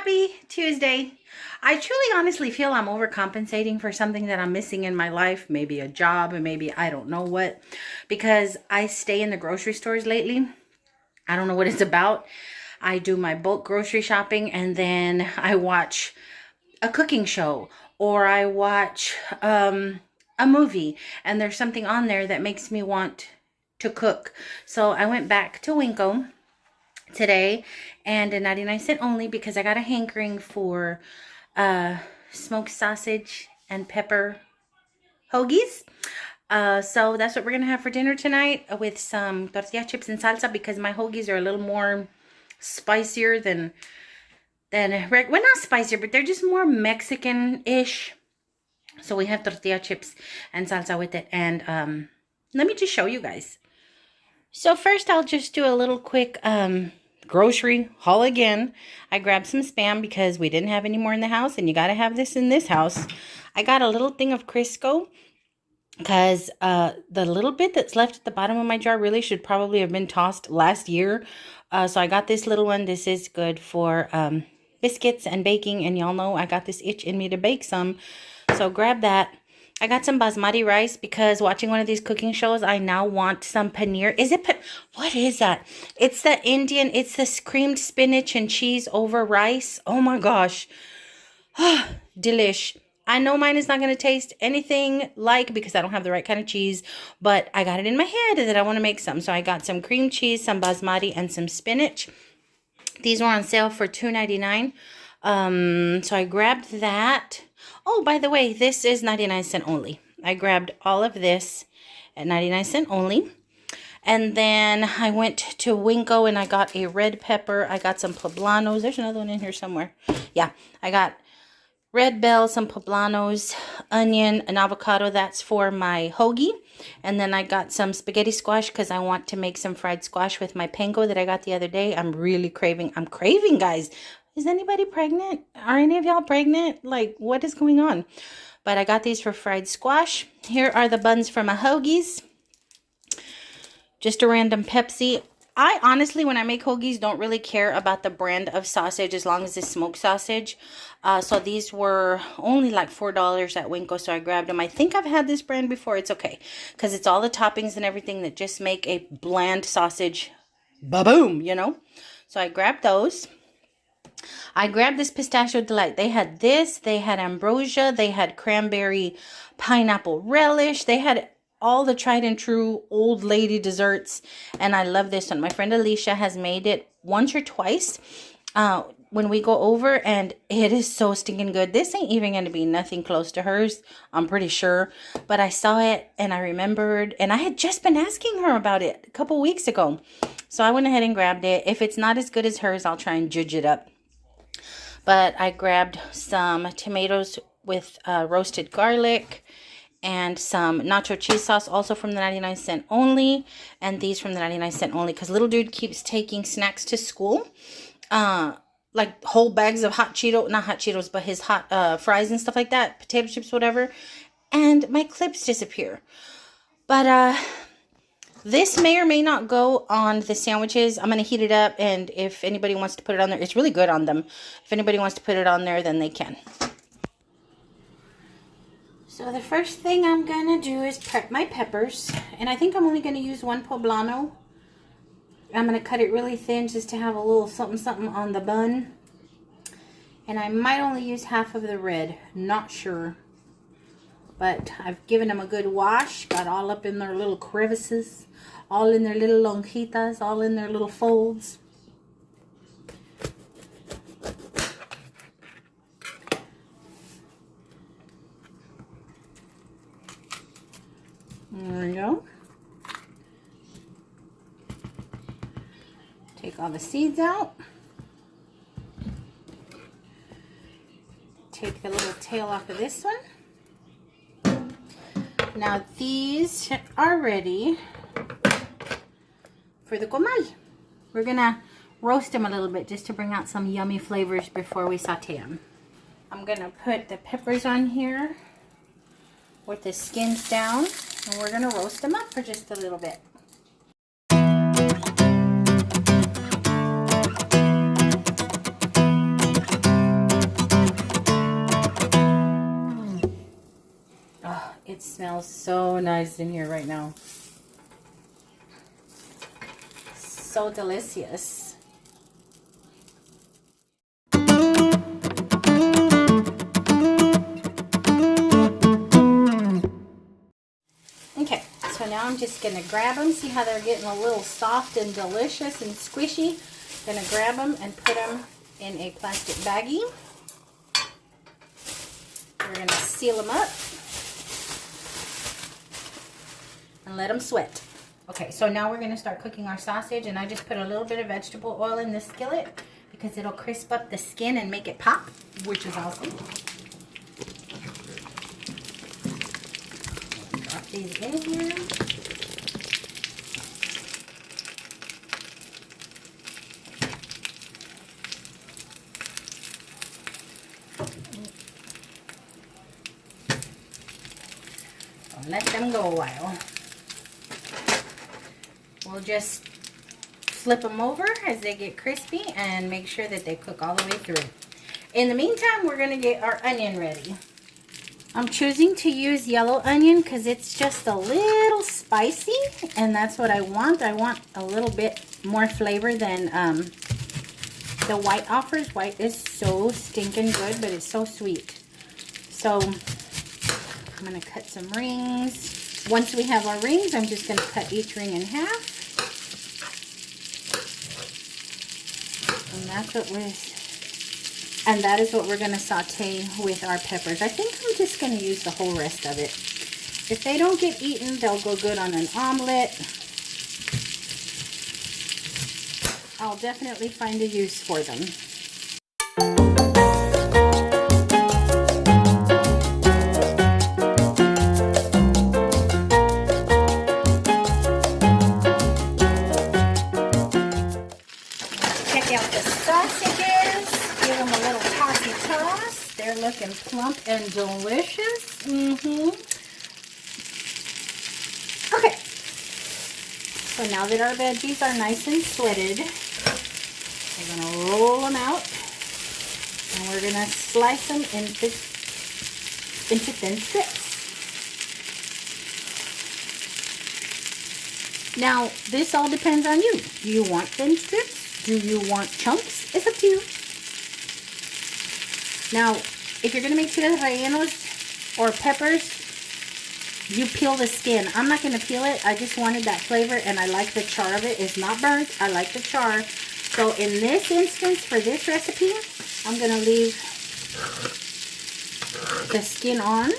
Happy Tuesday. I truly honestly feel I'm overcompensating for something that I'm missing in my life. Maybe a job and maybe I don't know what. Because I stay in the grocery stores lately. I don't know what it's about. I do my bulk grocery shopping and then I watch a cooking show or I watch a movie and there's something on there that makes me want to cook. So I went back to Winco today and a 99 cent only because I got a hankering for smoked sausage and pepper hoagies. So that's what we're gonna have for dinner tonight with some tortilla chips and salsa because my hoagies are a little more spicier than well, not spicier, but they're just more Mexican-ish. So we have tortilla chips and salsa with it, and let me just show you guys. So first I'll just do a little quick grocery haul again. I grabbed some Spam because we didn't have any more in the house, and you got to have this in this house. I got a little thing of Crisco because the little bit that's left at the bottom of my jar really should probably have been tossed last year. So I got this little one. This is good for biscuits and baking, and y'all know I got this itch in me to bake some. So grab that. I got some basmati rice because watching one of these cooking shows, I now want some paneer. What is that? It's the Indian, it's this creamed spinach and cheese over rice. Oh my gosh. Delish. I know mine is not going to taste anything like because I don't have the right kind of cheese, but I got it in my head that I want to make some. So I got some cream cheese, some basmati, and some spinach. These were on sale for $2.99. So I grabbed that. Oh, by the way, this is 99 cent only. I grabbed all of this at 99 cent only. And then I went to Winco and I got a red pepper. I got some poblanos. There's another one in here somewhere. Yeah, I got red bell, some poblanos, onion, an avocado. That's for my hoagie. And then I got some spaghetti squash because I want to make some fried squash with my panko that I got the other day. I'm craving, guys. Is anybody pregnant? Are any of y'all pregnant? Like, what is going on? But I got these for fried squash. Here are the buns for my hoagies. Just a random Pepsi. I honestly, when I make hoagies, don't really care about the brand of sausage as long as it's smoked sausage. So these were only like $4 at Winco, so I grabbed them. I think I've had this brand before. It's okay because it's all the toppings and everything that just make a bland sausage ba-boom, you know. So I grabbed those. I grabbed this Pistachio Delight. They had this, they had ambrosia, they had cranberry pineapple relish, they had all the tried and true old lady desserts, and I love this one. My friend Alicia has made it once or twice when we go over, and it is so stinking good. This ain't even going to be nothing close to hers, I'm pretty sure, but I saw it and I remembered, and I had just been asking her about it a couple weeks ago, so I went ahead and grabbed it. If it's not as good as hers, I'll try and judge it up. But I grabbed some tomatoes with roasted garlic and some nacho cheese sauce, also from the 99 cent only. And these from the 99 cent only because little dude keeps taking snacks to school. Like whole bags of not hot Cheetos, but his hot fries and stuff like that. Potato chips, whatever. And my clips disappear. But this may or may not go on the sandwiches. I'm going to heat it up, and if anybody wants to put it on there, it's really good on them. If anybody wants to put it on there, then they can. So the first thing I'm going to do is prep my peppers, and I think I'm only going to use one poblano. I'm going to cut it really thin just to have a little something on the bun. And I might only use half of the red, not sure. But I've given them a good wash, got all up in their little crevices, all in their little lonjitas, all in their little folds. There we go. Take all the seeds out. Take the little tail off of this one. Now these are ready for the comal. We're gonna roast them a little bit just to bring out some yummy flavors before we saute them. I'm gonna put the peppers on here with the skins down, and we're gonna roast them up for just a little bit. Smells so nice in here right now. So delicious. Okay, so now I'm just going to grab them. See how they're getting a little soft and delicious and squishy? Going to grab them and put them in a plastic baggie. We're going to seal them up and let them sweat. Okay, so now we're going to start cooking our sausage, and I just put a little bit of vegetable oil in this skillet because it'll crisp up the skin and make it pop, which is awesome. Drop these in here. Let them go a while. We'll just flip them over as they get crispy and make sure that they cook all the way through. In the meantime, we're going to get our onion ready. I'm choosing to use yellow onion because it's just a little spicy, and that's what I want. I want a little bit more flavor than the white offers. White is so stinking good, but it's so sweet. So I'm going to cut some rings. Once we have our rings, I'm just going to cut each ring in half. And that is what we're going to saute with our peppers. I think I'm just going to use the whole rest of it. If they don't get eaten, they'll go good on an omelet. I'll definitely find a use for them. Looking plump and delicious. Okay. So now that our veggies are nice and sweated, we're going to roll them out, and we're going to slice them into thin strips. Now, this all depends on you. Do you want thin strips? Do you want chunks? It's up to you. Now, if you're going to make chiles rellenos or peppers, you peel the skin. I'm not going to peel it. I just wanted that flavor, and I like the char of it. It's not burnt. I like the char. So in this instance, for this recipe, I'm going to leave the skin on,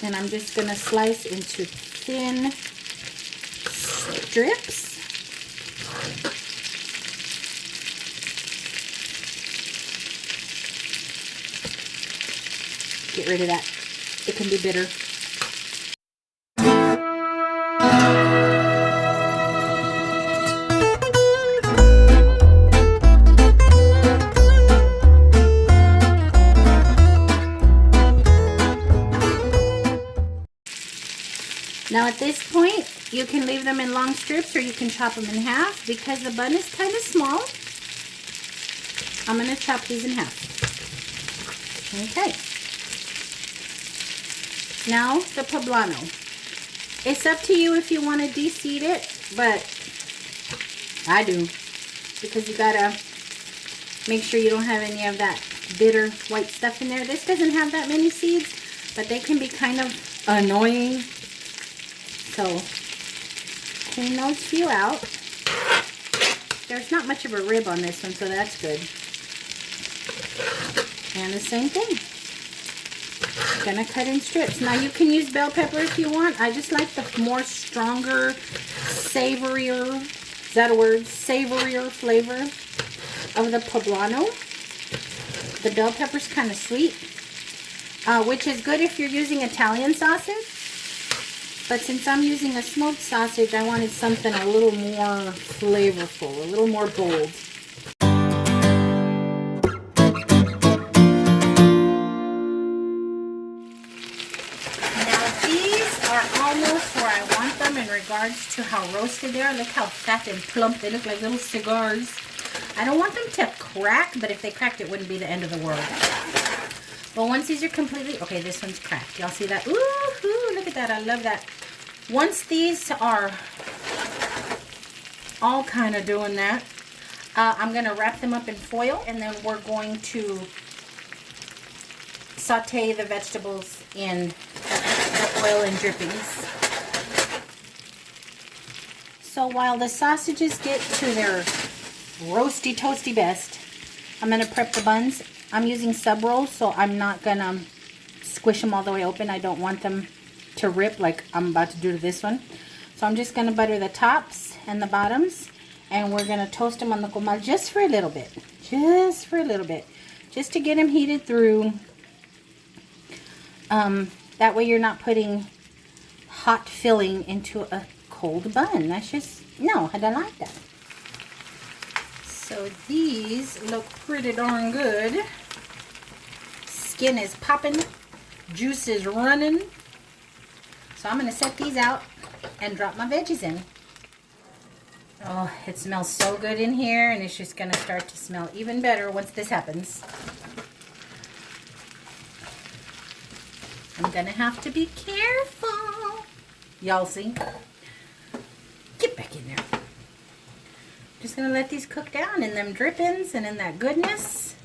and I'm just going to slice into thin strips. Get rid of that. It can be bitter. Now at this point, you can leave them in long strips or you can chop them in half. Because the bun is kind of small, I'm going to chop these in half. Okay. Now the poblano. It's up to you if you want to de-seed it, but I do. Because you gotta make sure you don't have any of that bitter white stuff in there. This doesn't have that many seeds, but they can be kind of annoying. So clean those few out. There's not much of a rib on this one, so that's good. And the same thing. Gonna cut in strips. Now you can use bell pepper if you want. I just like the more stronger, savorier, is that a word? Savorier flavor of the poblano. The bell pepper's kind of sweet, which is good if you're using Italian sausage. But since I'm using a smoked sausage, I wanted something a little more flavorful, a little more bold. Almost where I want them in regards to how roasted they are. Look how fat and plump they look, like little cigars. I don't want them to crack, but if they cracked, it wouldn't be the end of the world. But once these are completely, okay, this one's cracked. Y'all see that? Ooh, look at at that. I love that. Once these are all kind of doing that, I'm going to wrap them up in foil, and then we're going to saute the vegetables in the oil and drippings. So while the sausages get to their roasty toasty best, I'm going to prep the buns. I'm using sub rolls, so I'm not going to squish them all the way open. I don't want them to rip like I'm about to do to this one. So I'm just going to butter the tops and the bottoms, and we're going to toast them on the comal just for a little bit. Just for a little bit. Just to get them heated through. That way you're not putting hot filling into a cold bun. That's just, no, I don't like that. So these look pretty darn good. Skin is popping. Juice is running. So I'm going to set these out and drop my veggies in. Oh, it smells so good in here, and it's just going to start to smell even better once this happens. I'm going to have to be careful. Y'all see? Get back in there. Just going to let these cook down in them drippings and in that goodness.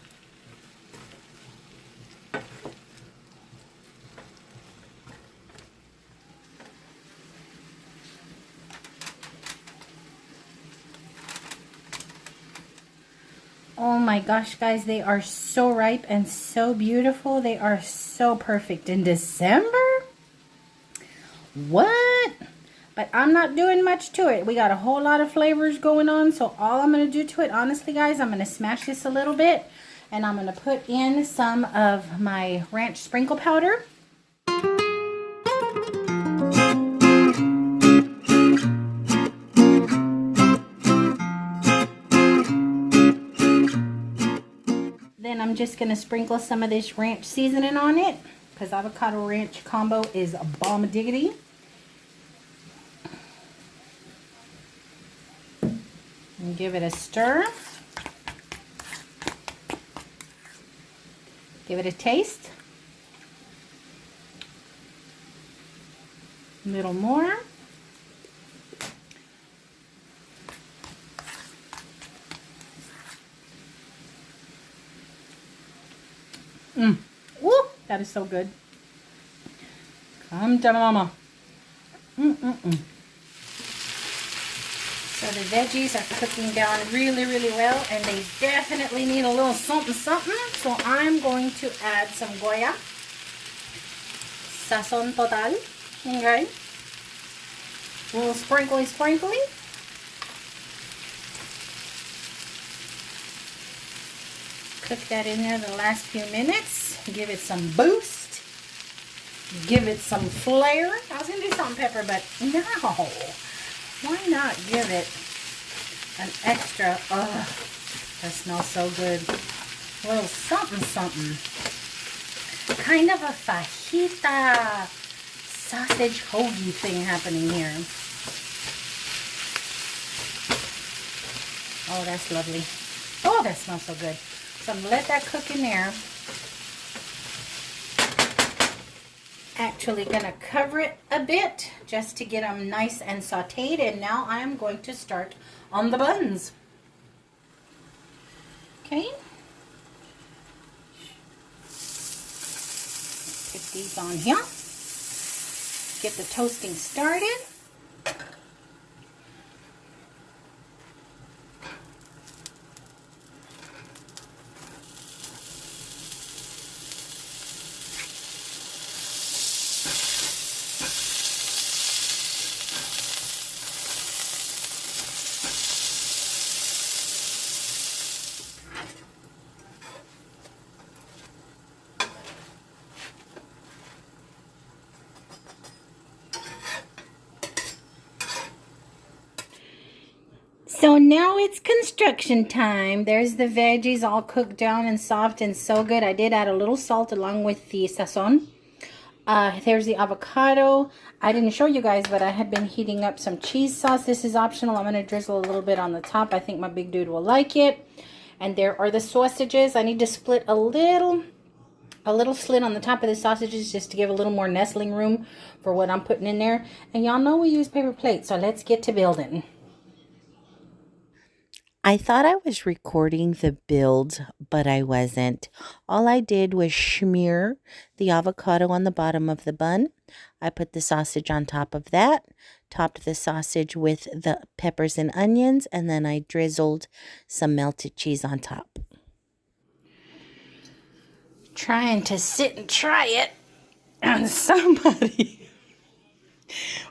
Oh my gosh, guys, they are so ripe and so beautiful. They are so perfect in December. What? But I'm not doing much to it. We got a whole lot of flavors going on, so all I'm going to do to it, honestly, guys, I'm going to smash this a little bit, and I'm going to put in some of my ranch sprinkle powder. Then I'm just going to sprinkle some of this ranch seasoning on it, because avocado ranch combo is a bomb diggity. And give it a stir. Give it a taste. A little more. Woo! That is so good. Come to mama. So the veggies are cooking down really, really well, and they definitely need a little something, something. So I'm going to add some Goya. Sazon total. Okay. A little sprinkly, sprinkly. Cook that in there the last few minutes. Give it some boost. Give it some flair. I was going to do salt and pepper, but no. Why not give it an extra, that smells so good, a little something, something. Kind of a fajita sausage hoagie thing happening here. Oh, that's lovely. Oh, that smells so good. So I'm going to let that cook in there. Actually going to cover it a bit just to get them nice and sauteed, and now I'm going to start on the buns. Okay. Put these on here. Get the toasting started. So now it's construction time. There's the veggies all cooked down and soft and so good. I did add a little salt along with the sazon. There's the avocado. I didn't show you guys, but I had been heating up some cheese sauce. This is optional. I'm going to drizzle a little bit on the top. I think my big dude will like it. And there are the sausages. I need to split a little a little slit on the top of the sausages just to give a little more nestling room for what I'm putting in there. And y'all know we use paper plates, so let's get to building. I thought I was recording the build, but I wasn't. All I did was smear the avocado on the bottom of the bun. I put the sausage on top of that, topped the sausage with the peppers and onions, and then I drizzled some melted cheese on top. Trying to sit and try it, and somebody...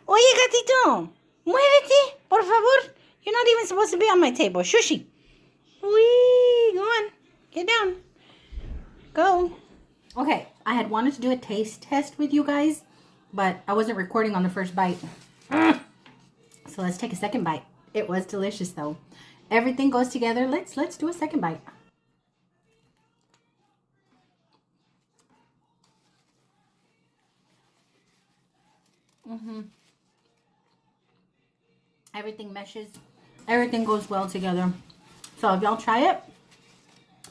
Oye, gatito, muévete, por favor. You're not even supposed to be on my table. Shushi. Wee, go on. Get down. Go. Okay, I had wanted to do a taste test with you guys, but I wasn't recording on the first bite. So let's take a second bite. It was delicious though. Everything goes together. Let's do a second bite. Everything meshes. Everything goes well together. So if y'all try it,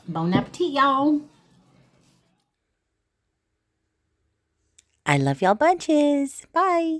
bon appetit, y'all. I love y'all bunches. Bye.